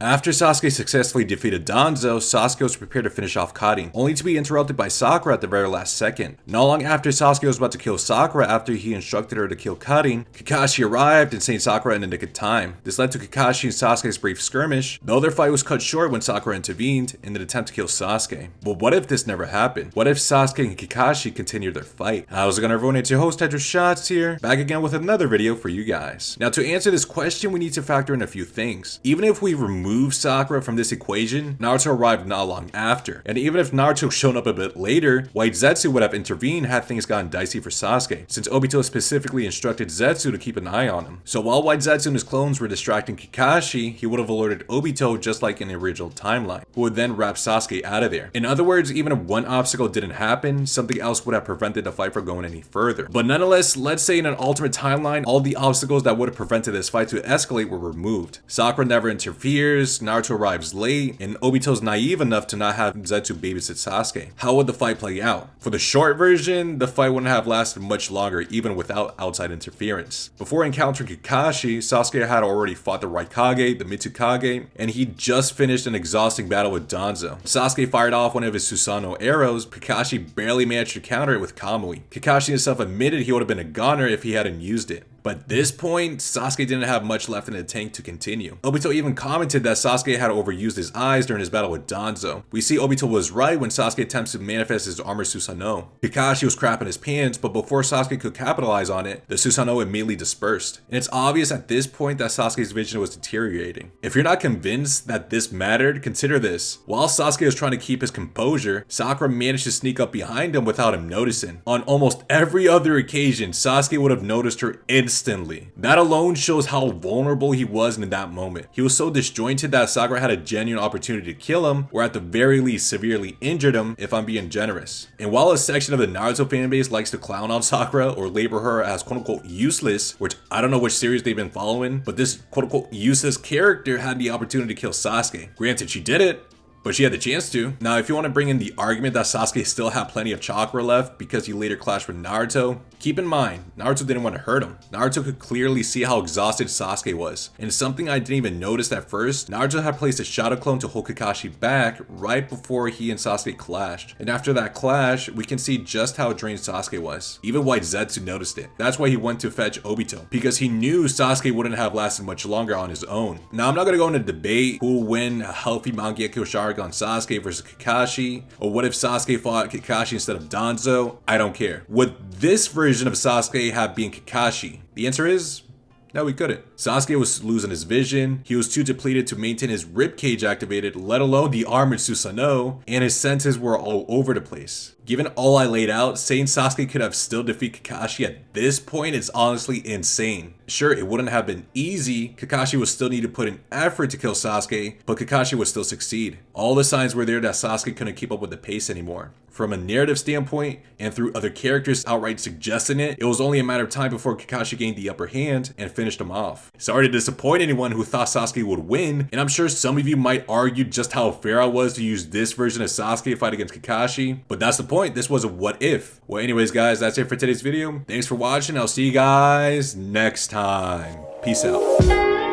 After Sasuke successfully defeated Danzo, Sasuke was prepared to finish off Karin, only to be interrupted by Sakura at the very last second. Not long after Sasuke was about to kill Sakura after he instructed her to kill Karin, Kakashi arrived and saved Sakura in the nick of time. This led to Kakashi and Sasuke's brief skirmish, though their fight was cut short when Sakura intervened in an attempt to kill Sasuke. But what if this never happened? What if Sasuke and Kakashi continued their fight? How's it going, everyone? It's your host TetraShots here, back again with another video for you guys. Now, to answer this question, we need to factor in a few things. Even if we remove Sakura from this equation, Naruto arrived not long after. And even if Naruto showed up a bit later, White Zetsu would have intervened had things gotten dicey for Sasuke, since Obito specifically instructed Zetsu to keep an eye on him. So while White Zetsu and his clones were distracting Kakashi, he would have alerted Obito just like in the original timeline, who would then wrap Sasuke out of there. In other words, even if one obstacle didn't happen, something else would have prevented the fight from going any further. But nonetheless, let's say in an alternate timeline, all the obstacles that would have prevented this fight to escalate were removed. Sakura never interferes, Naruto arrives late, and Obito's naive enough to not have Zetsu babysit Sasuke. How would the fight play out? For the short version, the fight wouldn't have lasted much longer even without outside interference. Before encountering Kakashi, Sasuke had already fought the Raikage, the Mitsukage, and he just finished an exhausting battle with Danzo. Sasuke fired off one of his Susanoo arrows, Kakashi barely managed to counter it with Kamui. Kakashi himself admitted he would have been a goner if he hadn't used it. But at this point, Sasuke didn't have much left in the tank to continue. Obito even commented that Sasuke had overused his eyes during his battle with Danzo. We see Obito was right when Sasuke attempts to manifest his armor Susanoo. Kakashi was crapping his pants, but before Sasuke could capitalize on it, the Susanoo immediately dispersed. And it's obvious at this point that Sasuke's vision was deteriorating. If you're not convinced that this mattered, consider this. While Sasuke was trying to keep his composure, Sakura managed to sneak up behind him without him noticing. On almost every other occasion, Sasuke would have noticed her instantly. That alone shows how vulnerable he was in that moment. He was so disjointed that Sakura had a genuine opportunity to kill him, or at the very least severely injured him, if I'm being generous. And while a section of the Naruto fanbase likes to clown on Sakura or label her as quote-unquote useless, which I don't know which series they've been following, but this quote-unquote useless character had the opportunity to kill Sasuke. Granted, she did it, but she had the chance to. Now, if you want to bring in the argument that Sasuke still had plenty of chakra left because he later clashed with Naruto, keep in mind, Naruto didn't want to hurt him. Naruto could clearly see how exhausted Sasuke was. And something I didn't even notice at first, Naruto had placed a shadow clone to hold Kakashi back right before he and Sasuke clashed. And after that clash, we can see just how drained Sasuke was. Even White Zetsu noticed it. That's why he went to fetch Obito, because he knew Sasuke wouldn't have lasted much longer on his own. Now, I'm not going to go into debate who will win a healthy Mangekyo Sharingan on Sasuke versus Kakashi, or what if Sasuke fought Kakashi instead of Danzo. I don't care. Would this version of Sasuke have been Kakashi? The answer is no, he couldn't. Sasuke was losing his vision, he was too depleted to maintain his ribcage activated, let alone the armored Susanoo, and his senses were all over the place. Given all I laid out, saying Sasuke could have still defeated Kakashi at this point is honestly insane. Sure, it wouldn't have been easy, Kakashi would still need to put in effort to kill Sasuke, but Kakashi would still succeed. All the signs were there that Sasuke couldn't keep up with the pace anymore. From a narrative standpoint, and through other characters outright suggesting it, it was only a matter of time before Kakashi gained the upper hand and finished him off. Sorry to disappoint anyone who thought Sasuke would win, and I'm sure some of you might argue just how fair I was to use this version of Sasuke fight against Kakashi, but that's the point. This was a what if. Well, anyways guys, that's it for today's video. Thanks for watching. I'll see you guys next time. Peace out.